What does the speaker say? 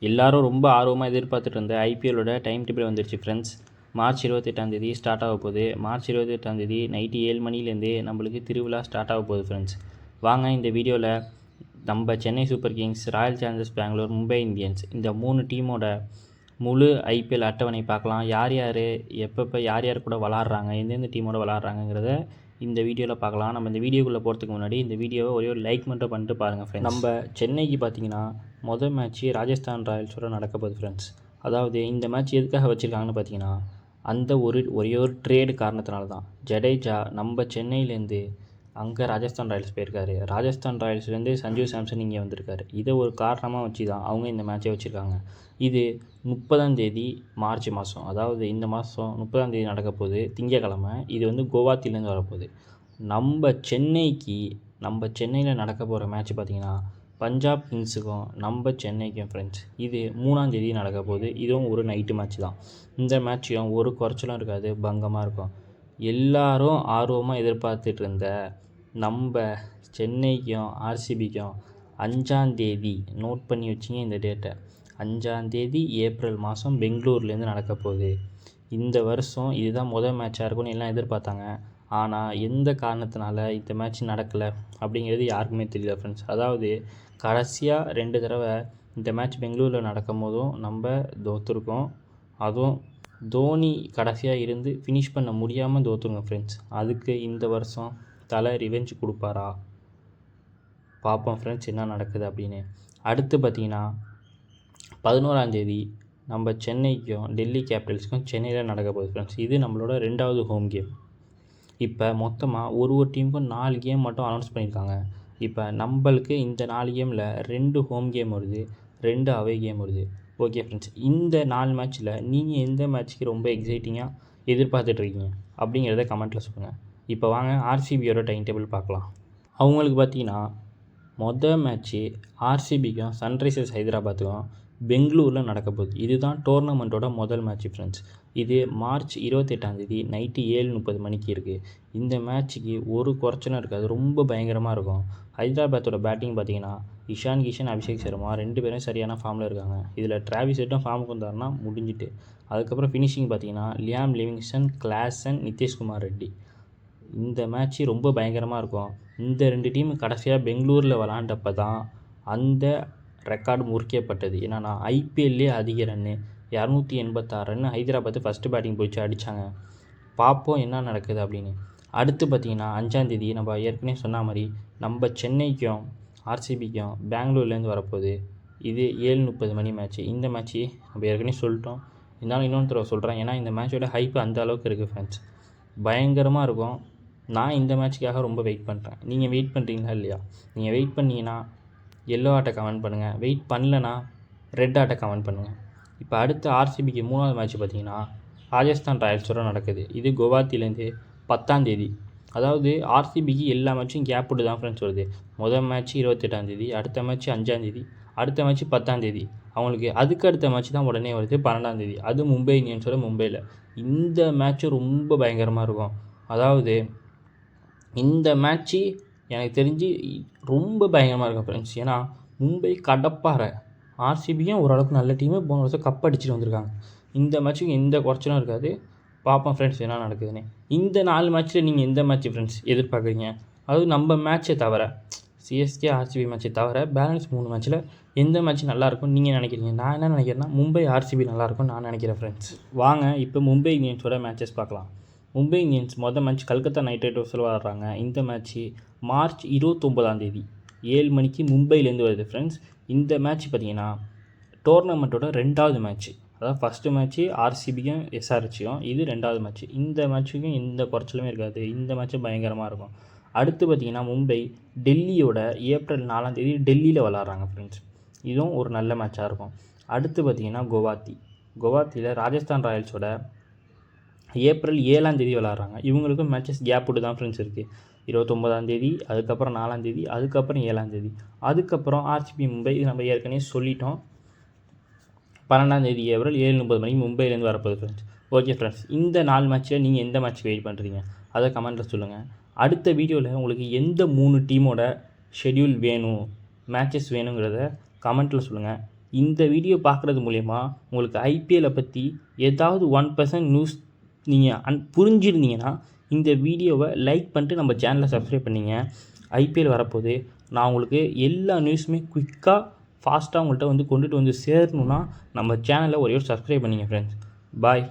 எல்லாரும் ரொம்ப ஆர்வமாக எதிர்பார்த்துட்டு இருந்த ஐபிஎல்லோட டைம் டேபிள் வந்துருச்சு ஃப்ரெண்ட்ஸ். மார்ச் 28ஆம் ஸ்டார்ட் ஆக போகுது. மார்ச் 28ஆம் நைட்டு 7 மணிலேருந்தே நம்மளுக்கு திருவிழா ஸ்டார்ட் ஆக போகுது ஃப்ரெண்ட்ஸ். வாங்க இந்த வீடியோவில் நம்ம Chennai super kings, royal challengers Bangalore, Mumbai Indians இந்த 3 டீமோட முழு ஐபிஎல் அட்டவணை பார்க்கலாம். யார் யார் எப்பப்போ யார் யார் கூட விளாட்றாங்க, எந்தெந்த டீமோட விளாட்றாங்கிறத இந்த வீடியோவில் பார்க்கலாம். நம்ம இந்த வீடியோக்குள்ளே போகிறதுக்கு முன்னாடி இந்த வீடியோவை ஒரே ஒரு லைக் மட்டும் பண்ணிட்டு பாருங்கள் ஃப்ரெண்ட்ஸ். நம்ம சென்னைக்கு பார்த்தீங்கன்னா மொதல் மேட்ச்சு ராஜஸ்தான் ராயல்ஸோட நடக்க போகுது ஃப்ரெண்ட்ஸ். அதாவது இந்த மேட்ச் எதுக்காக வச்சுருக்காங்கன்னு பார்த்தீங்கன்னா, அந்த ஒரே ஒரு ட்ரேடு காரணத்தினால தான் ஜடேஜா நம்ம சென்னையிலேருந்து அங்கே ராஜஸ்தான் ராயல்ஸ் போயிருக்காரு. ராஜஸ்தான் ராயல்ஸ்லேருந்து சஞ்சு சாம்சன் இங்கே வந்திருக்காரு. இதை ஒரு காரணமாக வச்சு தான் அவங்க இந்த மேட்சை வச்சுருக்காங்க. இது 30ஆம் மார்ச் மாதம், அதாவது இந்த மாதம் 30ஆம் நடக்க போகுது, திங்கக்கிழமை. இது வந்து குவஹாத்திலேருந்து வரப்போகுது. நம்ம சென்னையில் நடக்க போகிற மேட்ச் பார்த்திங்கன்னா பஞ்சாப் கிங்ஸுக்கும் நம்ம சென்னைக்கும் ஃப்ரெண்ட்ஸ். இது 3ஆம் நடக்க போகுது. இதுவும் ஒரு நைட்டு மேட்ச் தான். இந்த மேட்சையும் ஒரு குறைச்சலும் இருக்காது, பங்கமாக இருக்கும். எல்லாரும் ஆர்வமாக எதிர்பார்த்துட்டு இருந்த நம்ம சென்னைக்கும் ஆர்சிபிக்கும் 5ஆம் நோட் பண்ணி வச்சிங்க இந்த டேட்டை. 5ஆம் ஏப்ரல் மாதம் பெங்களூர்லேருந்து நடக்க போகுது. இந்த வருஷம் இதுதான் முதல் மேட்சாக இருக்கும்னு எல்லாம் எதிர்பார்த்தாங்க. ஆனால் எந்த காரணத்தினால இந்த மேட்ச் நடக்கலை அப்படிங்கிறது யாருக்குமே தெரியல ஃப்ரெண்ட்ஸ். அதாவது கடைசியாக 2 தடவை இந்த மேட்ச் பெங்களூரில் நடக்கும் போதும் நம்ம தோற்றுருக்கோம். அதுவும் தோனி கடைசியாக இருந்து ஃபினிஷ் பண்ண முடியாமல் தோற்றுருங்க ஃப்ரெண்ட்ஸ். அதுக்கு இந்த வருஷம் தலை ரிவெஞ்ச் கொடுப்பாரா? பார்ப்போம் ஃப்ரெண்ட்ஸ் என்ன நடக்குது அப்படின்னு. அடுத்து பார்த்திங்கன்னா 11ஆம் நம்ம சென்னைக்கும் டெல்லி கேபிட்டல்ஸுக்கும் சென்னையில் நடக்க போகுது ஃப்ரெண்ட்ஸ். இது நம்மளோட 2வது ஹோம் கேம். இப்போ மொத்தமாக ஒரு டீமுக்கும் 4 கேம் மட்டும் அனௌன்ஸ் பண்ணியிருக்காங்க. இப்போ நம்மளுக்கு இந்த 4 கேமில் 2 ஹோம் கேம் வருது, 2 அவே கேம் வருது. ஓகே ஃப்ரெண்ட்ஸ், இந்த 4 மேட்ச்சில் நீங்கள் எந்த மேட்ச்சுக்கு ரொம்ப எக்ஸைட்டிங்காக எதிர்பார்த்துட்ருக்கீங்க அப்படிங்கிறத கமெண்ட்டில் சொல்லுங்கள். இப்போ வாங்க ஆர்சிபியோட டைம் டேபிள் பார்க்கலாம். அவங்களுக்கு பார்த்தீங்கன்னா மொதல் மேட்ச்சு ஆர்சிபிக்கும் சன்ரைசர்ஸ் ஹைதராபாத்துக்கும் பெங்களூரில் நடக்க போகுது. இதுதான் டோர்னமெண்ட்டோட முதல் மேட்ச் ஃப்ரெண்ட்ஸ். இது மார்ச் 28ஆம் நைட்டு 7:30 மணிக்கு இருக்குது. இந்த மேட்ச்சுக்கு ஒரு குறைச்சலும் இருக்காது, ரொம்ப பயங்கரமாக இருக்கும். ஹைதராபாத்தோட பேட்டிங் பார்த்தீங்கன்னா இஷான் கிஷன், அபிஷேக் சர்மா 2 பேரும் சரியான ஃபார்மில் இருக்காங்க. இதில் டிராவிஸ் ஹெட்டும் ஃபார்முக்கு வந்தாருன்னா முடிஞ்சிட்டு. அதுக்கப்புறம் ஃபினிஷிங் பார்த்தீங்கன்னா Liam Livingstone, Klaasen, Nitish Kumar Reddy. இந்த மேட்ச்சு ரொம்ப பயங்கரமாக இருக்கும். இந்த 2 டீம் கடைசியாக பெங்களூரில் விளாண்டப்போ தான் அந்த ரெக்கார்டு முறிக்கப்பட்டது. என்னென்னா ஐபிஎல்லே அதிக run 286 run Hyderabad first batting போயிடுச்சு, அடித்தாங்க. பார்ப்போம் என்ன நடக்குது அப்படின்னு. அடுத்து பார்த்திங்கன்னா 5ஆம் நம்ம ஏற்கனவே சொன்ன மாதிரி நம்ம சென்னைக்கும் ஆர்சிபிக்கும் பெங்களூர்லேருந்து வரப்போகுது. இது 7:30 மணி மேட்ச்சு. இந்த மேட்ச்சு நம்ம ஏற்கனவே சொல்லிட்டோம், இருந்தாலும் இன்னொரு தடவை சொல்கிறேன். ஏன்னா இந்த மேட்சோட ஹைப்பு அந்த அளவுக்கு இருக்குது ஃப்ரெண்ட்ஸ். பயங்கரமாக இருக்கும். நான் இந்த மேட்ச்சுக்காக ரொம்ப வெயிட் பண்ணுறேன். நீங்கள் வெயிட் பண்ணுறீங்களா இல்லையா? நீங்கள் வெயிட் பண்ணிங்கன்னா எல்லோ ஆட்டை கமெண்ட் பண்ணுங்கள், வெயிட் பண்ணலன்னா ரெட் ஆட்டை கமெண்ட் பண்ணுங்கள். இப்போ அடுத்து ஆர்சிபிக்கு 3வது மேட்ச் பார்த்திங்கன்னா ராஜஸ்தான் ராயல்ஸோட நடக்குது. இது குவஹாத்திலேருந்து 10ஆம் அதாவது ஆர்சிபிக்கு எல்லா மேட்சும் கேப் விட்டு தான் ஃப்ரெண்ட்ஸ் வருது. முதல் மேட்ச் 28ஆம் அடுத்த மேட்ச் 5ஆம் அடுத்த மேட்ச் 10ஆம் அவங்களுக்கு அதுக்கு அடுத்த மேட்ச் தான் உடனே வருது 12ஆம் அது மும்பை இந்தியன்ஸோட மும்பையில். இந்த மேட்ச்சும் ரொம்ப பயங்கரமாக இருக்கும். அதாவது இந்த மேட்ச்சு எனக்கு தெரிஞ்சு ரொம்ப பயங்கரமாக இருக்கும் ஃப்ரெண்ட்ஸ். ஏன்னா மும்பை கடப்பாறை, ஆர்சிபியும் ஓரளவுக்கு நல்ல டீமு, போன வருஷம் கப் அடிச்சுட்டு வந்திருக்காங்க. இந்த மேட்ச்சுக்கு எந்த குறைச்சலும் இருக்காது. பார்ப்போம் ஃப்ரெண்ட்ஸ் என்ன நடக்குதுன்னு. இந்த 4 மேட்ச்சில் நீங்கள் எந்த மேட்ச் ஃப்ரெண்ட்ஸ் எதிர்பார்க்குறீங்க? அதாவது நம்ம மேட்ச்சை தவிர, சிஎஸ்கே ஆர்சிபி மேட்ச்சை தவிர பேலன்ஸ் 3 மேட்ச்சில் எந்த மேட்ச் நல்லாயிருக்கும்னு நீங்கள் நினைக்கிறீங்க? நான் என்ன நினைக்கிறேன்னா மும்பை ஆர்சிபி நல்லாயிருக்கும்னு நான் நினைக்கிறேன் ஃப்ரெண்ட்ஸ். வாங்க இப்போ மும்பை இந்தியன்ஸோட மேட்சஸ் பார்க்கலாம். மும்பை இந்தியன்ஸ் மொதல் மேட்ச் கல்கத்தா நைட் ரைடர்ஸில் வர்றாங்க. இந்த மேட்ச்சு மார்ச் 29ஆம் 7 மணிக்கு மும்பையிலேருந்து வருது ஃப்ரெண்ட்ஸ். இந்த மேட்ச் பார்த்திங்கன்னா டோர்னமெண்ட்டோட 2வது மேட்ச்சு. அதாவது ஃபஸ்ட்டு மேட்ச்சு ஆர்சிபியும் எஸ்ஆர்ஹெச்சும், இது 2வது மேட்ச்சு. இந்த மேட்ச்சுக்கும் எந்த குறைச்சலுமே இருக்காது. இந்த மேட்ச்சும் பயங்கரமாக இருக்கும். அடுத்து பார்த்திங்கன்னா மும்பை டெல்லியோட ஏப்ரல் 4ஆம் டெல்லியில் விளாட்றாங்க ஃப்ரெண்ட்ஸ். இதுவும் ஒரு நல்ல மேட்சாக இருக்கும். அடுத்து பார்த்திங்கன்னா குவஹாத்தியில் ராஜஸ்தான் ராயல்ஸோட ஏப்ரல் 7ஆம் விளாட்றாங்க. இவங்களுக்கும் மேட்சஸ் கேப் விட்டு தான் ஃப்ரெண்ட்ஸ் இருக்குது. 29ஆம் அதுக்கப்புறம் 4ஆம் அதுக்கப்புறம் 7ஆம் அதுக்கப்புறம் ஆர்சிபி மும்பை. இது நம்ம ஏற்கனவே சொல்லிட்டோம். 12ஆம் ஏப்ரல் 7:30 மணிக்கு மும்பையிலேருந்து வரப்போகுது ஃப்ரெண்ட்ஸ். ஓகே ஃப்ரெண்ட்ஸ், இந்த 4 மேட்ச்சில் நீங்கள் எந்த மேட்ச் வெயிட் பண்ணுறீங்க அதை கமெண்ட்டில் சொல்லுங்கள். அடுத்த வீடியோவில் உங்களுக்கு எந்த 3 டீமோட ஷெட்யூல் வேணும், மேட்சஸ் வேணுங்கிறத கமெண்ட்டில் சொல்லுங்கள். இந்த வீடியோ பார்க்குறது மூலயமா உங்களுக்கு ஐபிஎல்லை பற்றி ஏதாவது 1% நியூஸ் நீங்கள் புரிஞ்சிருந்தீங்கன்னா இந்த வீடியோவை லைக் பண்ணிட்டு நம்ம சேனலை சப்ஸ்கிரைப் பண்ணிங்க. ஐபிஎல் வரப்போகுது. நான் உங்களுக்கு எல்லா நியூஸுமே குயிக்காக ஃபாஸ்ட்டாக உங்கள்கிட்ட கொண்டுட்டு வந்து சேரணுன்னா நம்ம சேனலை ஒரே ஒரு சப்ஸ்கிரைப் பண்ணிங்க ஃப்ரெண்ட்ஸ். பாய்.